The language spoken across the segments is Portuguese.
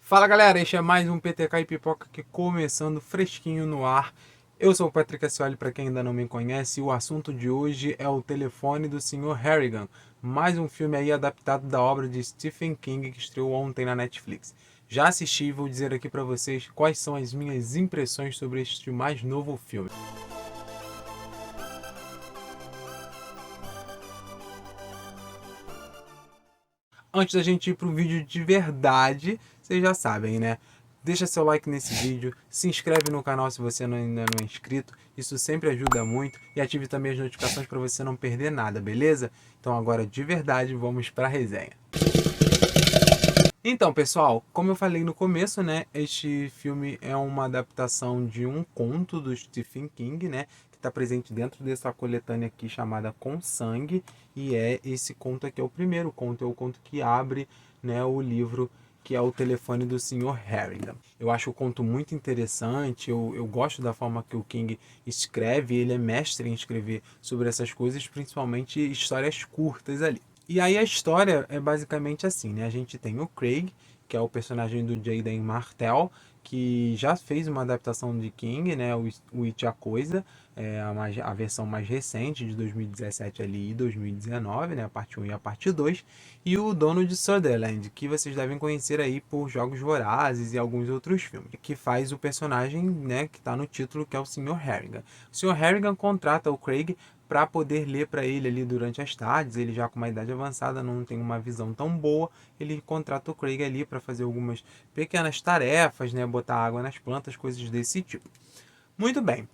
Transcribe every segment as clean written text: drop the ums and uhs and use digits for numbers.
Fala galera, este é mais um PTK e Pipoca aqui começando fresquinho no ar. Eu sou o Patrick Ascioli, para quem ainda não me conhece, e o assunto de hoje é o Telefone do Sr. Harrigan, mais um filme aí adaptado da obra de Stephen King que estreou ontem na Netflix. Já assisti e vou dizer aqui para vocês quais são as minhas impressões sobre este mais novo filme. Antes da gente ir para o vídeo de verdade, vocês já sabem, né? Deixa seu like nesse vídeo, se inscreve no canal se você ainda não é inscrito, isso sempre ajuda muito, e ative também as notificações para você não perder nada, beleza? Então agora de verdade vamos para a resenha. Então, pessoal, como eu falei no começo, né, este filme é uma adaptação de um conto do Stephen King, né, que está presente dentro dessa coletânea aqui chamada Com Sangue, e é esse conto aqui é o primeiro conto, é o conto que abre, né, o livro que é o Telefone do Sr. Harrigan. Eu acho o conto muito interessante, eu gosto da forma que o King escreve, ele é mestre em escrever sobre essas coisas, principalmente histórias curtas ali. E aí a história é basicamente assim, né? A gente tem o Craig, que é o personagem do Jaden Martell, que já fez uma adaptação de King, né? O It a Coisa, a versão mais recente de 2017 ali e 2019, né? A parte 1 e a parte 2. E o Donald Sutherland, que vocês devem conhecer aí por Jogos Vorazes e alguns outros filmes, que faz o personagem, né? Que está no título, que é o Sr. Harrigan. O Sr. Harrigan contrata o Craig para poder ler para ele ali durante as tardes. Ele já com uma idade avançada, não tem uma visão tão boa, ele contrata o Craig ali para fazer algumas pequenas tarefas, né, botar água nas plantas, coisas desse tipo. Muito bem.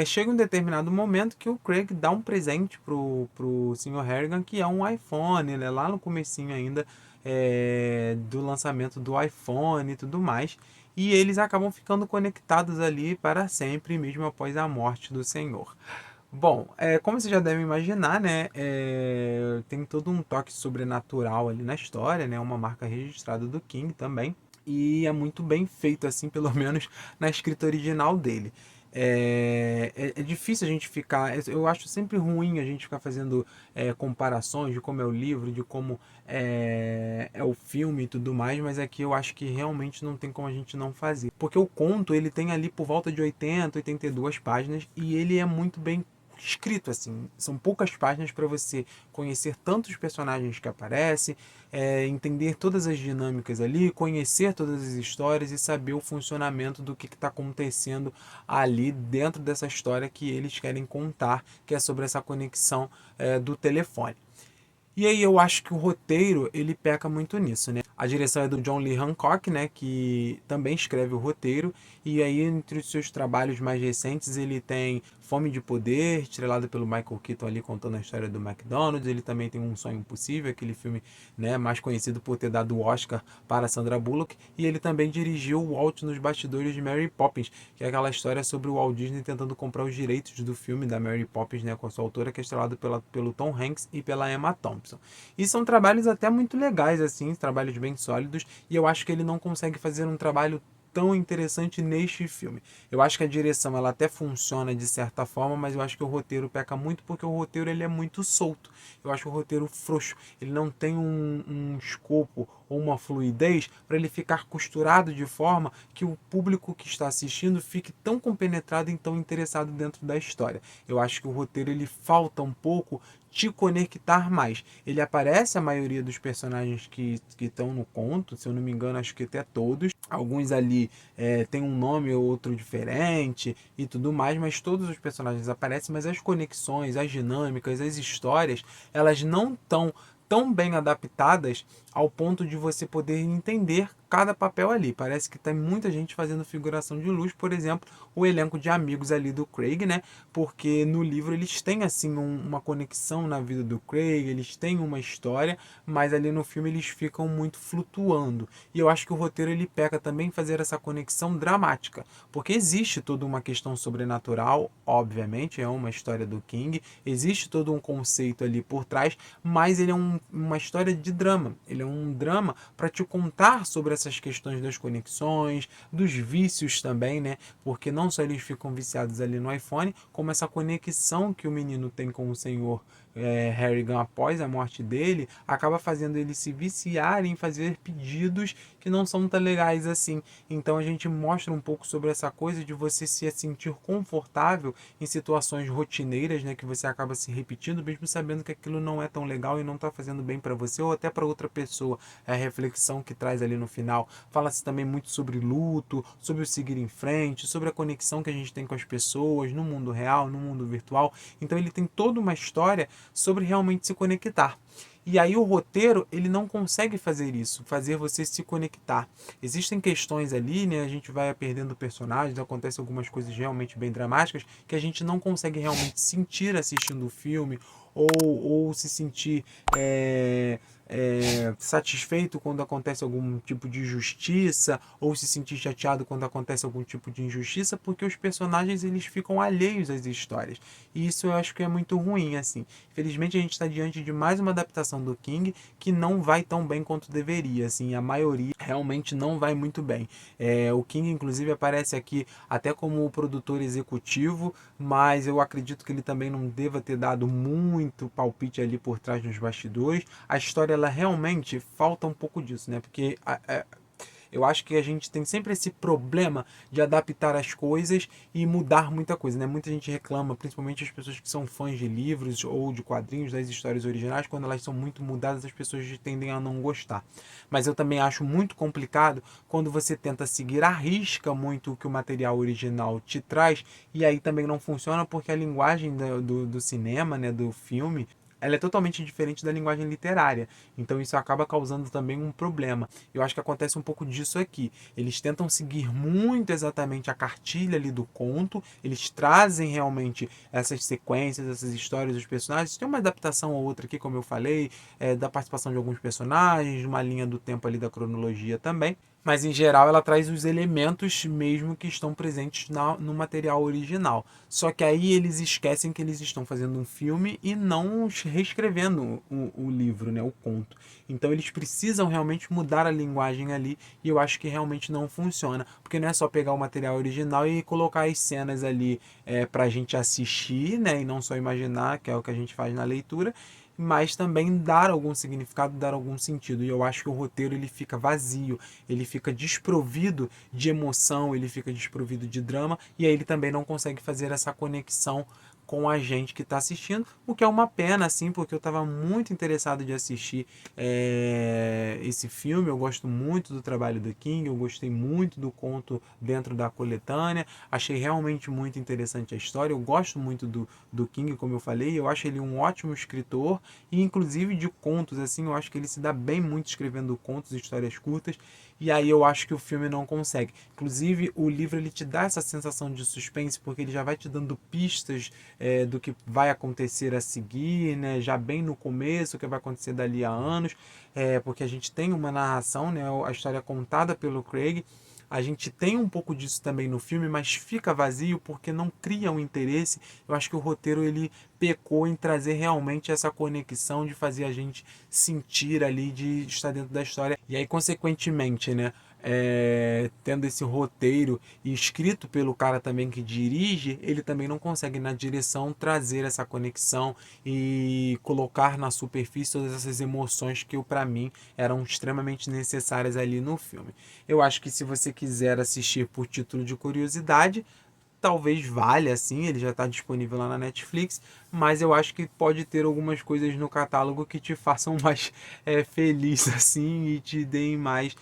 Chega um determinado momento que o Craig dá um presente pro Sr. Harrigan, que é um iPhone, né, lá no comecinho ainda do lançamento do iPhone e tudo mais. E eles acabam ficando conectados ali para sempre, mesmo após a morte do Senhor. Bom, como você já deve imaginar, né, tem todo um toque sobrenatural ali na história, né, uma marca registrada do King também, e é muito bem feito, assim, pelo menos na escrita original dele. É difícil a gente ficar, eu acho sempre ruim a gente ficar fazendo comparações de como é o livro, de como é o filme e tudo mais, mas aqui eu acho que realmente não tem como a gente não fazer. Porque o conto, ele tem ali por volta de 80, 82 páginas, e ele é muito bem escrito, assim, são poucas páginas para você conhecer tantos personagens que aparecem, entender todas as dinâmicas ali, conhecer todas as histórias e saber o funcionamento do que está acontecendo ali dentro dessa história que eles querem contar, que é sobre essa conexão do telefone. E aí eu acho que o roteiro, ele peca muito nisso, né? A direção é do John Lee Hancock, né, que também escreve o roteiro, e aí entre os seus trabalhos mais recentes ele tem Fome de Poder, estrelado pelo Michael Keaton ali contando a história do McDonald's. Ele também tem Um Sonho Impossível, aquele filme, né, mais conhecido por ter dado o Oscar para Sandra Bullock, e ele também dirigiu o Walt nos bastidores de Mary Poppins, que é aquela história sobre o Walt Disney tentando comprar os direitos do filme da Mary Poppins, né, com a sua autora, que é estrelado pelo Tom Hanks e pela Emma Thompson. E são trabalhos até muito legais, assim, trabalhos bem sólidos, e eu acho que ele não consegue fazer um trabalho tão interessante neste filme. Eu acho que a direção ela até funciona de certa forma, mas eu acho que o roteiro peca muito porque o roteiro ele é muito solto. Eu acho o roteiro frouxo. Ele não tem um escopo ou uma fluidez para ele ficar costurado de forma que o público que está assistindo fique tão compenetrado e tão interessado dentro da história. Eu acho que o roteiro ele falta um pouco te conectar mais. Ele aparece a maioria dos personagens que estão no conto, se eu não me engano, acho que até todos. Alguns ali tem um nome ou outro diferente e tudo mais, mas todos os personagens aparecem, mas as conexões, as dinâmicas, as histórias, elas não estão tão bem adaptadas ao ponto de você poder entender cada papel ali. Parece que tem muita gente fazendo figuração de luz, por exemplo, o elenco de amigos ali do Craig, né? Porque no livro eles têm assim uma conexão na vida do Craig, eles têm uma história, mas ali no filme eles ficam muito flutuando. E eu acho que o roteiro ele peca também em fazer essa conexão dramática, porque existe toda uma questão sobrenatural, obviamente, é uma história do King, existe todo um conceito ali por trás, mas ele é uma história de drama. Ele é um drama para te contar sobre essas questões das conexões, dos vícios também, né? Porque não só eles ficam viciados ali no iPhone, como essa conexão que o menino tem com o senhor Harrigan após a morte dele, acaba fazendo ele se viciar em fazer pedidos que não são tão legais assim. Então a gente mostra um pouco sobre essa coisa de você se sentir confortável em situações rotineiras, né, que você acaba se repetindo, mesmo sabendo que aquilo não é tão legal e não está fazendo bem para você ou até para outra pessoa. É a reflexão que traz ali no final. Fala-se também muito sobre luto, sobre o seguir em frente, sobre a conexão que a gente tem com as pessoas no mundo real, no mundo virtual. Então ele tem toda uma história sobre realmente se conectar. E aí o roteiro, ele não consegue fazer isso, fazer você se conectar. Existem questões ali, né? A gente vai perdendo personagens, acontecem algumas coisas realmente bem dramáticas que a gente não consegue realmente sentir assistindo o filme ou se sentir satisfeito quando acontece algum tipo de injustiça ou se sentir chateado quando acontece algum tipo de injustiça, porque os personagens eles ficam alheios às histórias. E isso eu acho que é muito ruim, assim. Infelizmente a gente está diante de mais uma adaptação do King que não vai tão bem quanto deveria, assim. A maioria realmente não vai muito bem. O King, inclusive, aparece aqui até como produtor executivo, mas eu acredito que ele também não deva ter dado muito palpite ali por trás dos bastidores. A história, ela realmente falta um pouco disso, né? Porque eu acho que a gente tem sempre esse problema de adaptar as coisas e mudar muita coisa, né? Muita gente reclama, principalmente as pessoas que são fãs de livros ou de quadrinhos, das histórias originais, quando elas são muito mudadas, as pessoas tendem a não gostar. Mas eu também acho muito complicado quando você tenta seguir à risca muito o que o material original te traz, e aí também não funciona porque a linguagem do cinema, né, do filme, ela é totalmente diferente da linguagem literária. Então isso acaba causando também um problema. Eu acho que acontece um pouco disso aqui. Eles tentam seguir muito exatamente a cartilha ali do conto, eles trazem realmente essas sequências, essas histórias dos personagens. Tem uma adaptação ou outra aqui, como eu falei, da participação de alguns personagens, uma linha do tempo ali da cronologia também. Mas em geral ela traz os elementos mesmo que estão presentes no material original. Só que aí eles esquecem que eles estão fazendo um filme e não reescrevendo o livro, né, o conto. Então eles precisam realmente mudar a linguagem ali e eu acho que realmente não funciona. Porque não é só pegar o material original e colocar as cenas ali para a gente assistir, né, e não só imaginar, que é o que a gente faz na leitura, mas também dar algum significado, dar algum sentido. E eu acho que o roteiro ele fica vazio, ele fica desprovido de emoção, ele fica desprovido de drama, e aí ele também não consegue fazer essa conexão com a gente que está assistindo, o que é uma pena, assim, porque eu estava muito interessado de assistir esse filme. Eu gosto muito do trabalho do King, eu gostei muito do conto dentro da coletânea, achei realmente muito interessante a história. Eu gosto muito do King, como eu falei, eu acho ele um ótimo escritor, e inclusive de contos, assim, eu acho que ele se dá bem muito escrevendo contos e histórias curtas, e aí eu acho que o filme não consegue. Inclusive, o livro ele te dá essa sensação de suspense, porque ele já vai te dando pistas do que vai acontecer a seguir, né? Já bem no começo, o que vai acontecer dali a anos, porque a gente tem uma narração, né? A história contada pelo Craig. A gente tem um pouco disso também no filme, mas fica vazio porque não cria um interesse. Eu acho que o roteiro ele pecou em trazer realmente essa conexão de fazer a gente sentir ali, de estar dentro da história. E aí, consequentemente, né? Tendo esse roteiro e escrito pelo cara também que dirige, ele também não consegue na direção trazer essa conexão e colocar na superfície todas essas emoções que para mim eram extremamente necessárias ali no filme. Eu acho que se você quiser assistir por título de curiosidade, talvez valha, assim, ele já está disponível lá na Netflix, mas eu acho que pode ter algumas coisas no catálogo que te façam mais feliz, assim, e te deem mais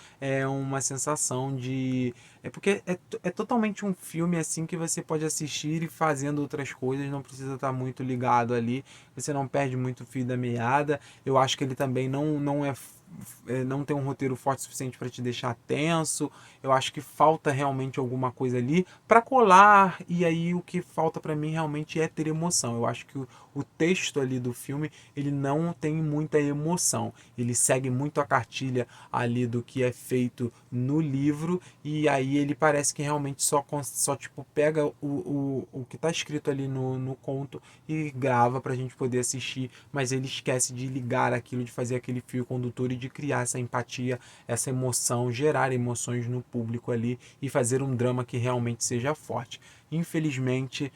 uma sensação de... porque é totalmente um filme, assim, que você pode assistir e fazendo outras coisas, não precisa estar muito ligado ali, você não perde muito o fio da meada. Eu acho que ele também não tem um roteiro forte o suficiente para te deixar tenso. Eu acho que falta realmente alguma coisa ali para colar, e aí o que falta para mim realmente é ter emoção. Eu acho que o texto ali do filme, ele não tem muita emoção. Ele segue muito a cartilha ali do que é feito no livro, e aí ele parece que realmente só tipo, pega o que está escrito ali no conto e grava para a gente poder assistir, mas ele esquece de ligar aquilo, de fazer aquele fio condutor e de criar essa empatia, essa emoção, gerar emoções no público ali e fazer um drama que realmente seja forte. infelizmente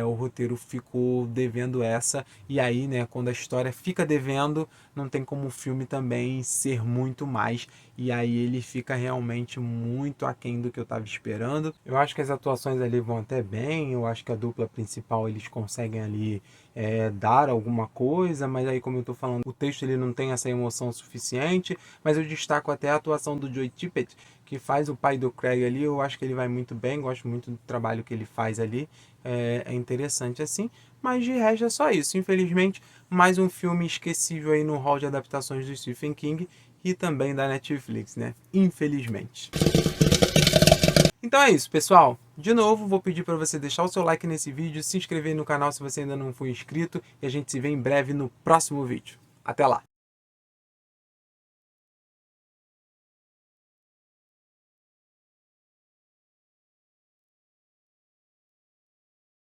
o roteiro ficou devendo essa, e aí, né, quando a história fica devendo, não tem como o filme também ser muito mais, e aí ele fica realmente muito aquém do que eu estava esperando. Eu acho que as atuações ali vão até bem, eu acho que a dupla principal eles conseguem ali dar alguma coisa, mas aí, como eu tô falando, o texto ele não tem essa emoção suficiente, mas eu destaco até a atuação do Joey Tippett, que faz o pai do Craig ali. Eu acho que ele vai muito bem, gosto muito do trabalho que ele faz ali, é interessante assim, mas de resto é só isso. Infelizmente, mais um filme esquecível aí no hall de adaptações do Stephen King e também da Netflix, né? Infelizmente. Então é isso, pessoal. De novo, vou pedir para você deixar o seu like nesse vídeo, se inscrever no canal se você ainda não for inscrito, e a gente se vê em breve no próximo vídeo. Até lá!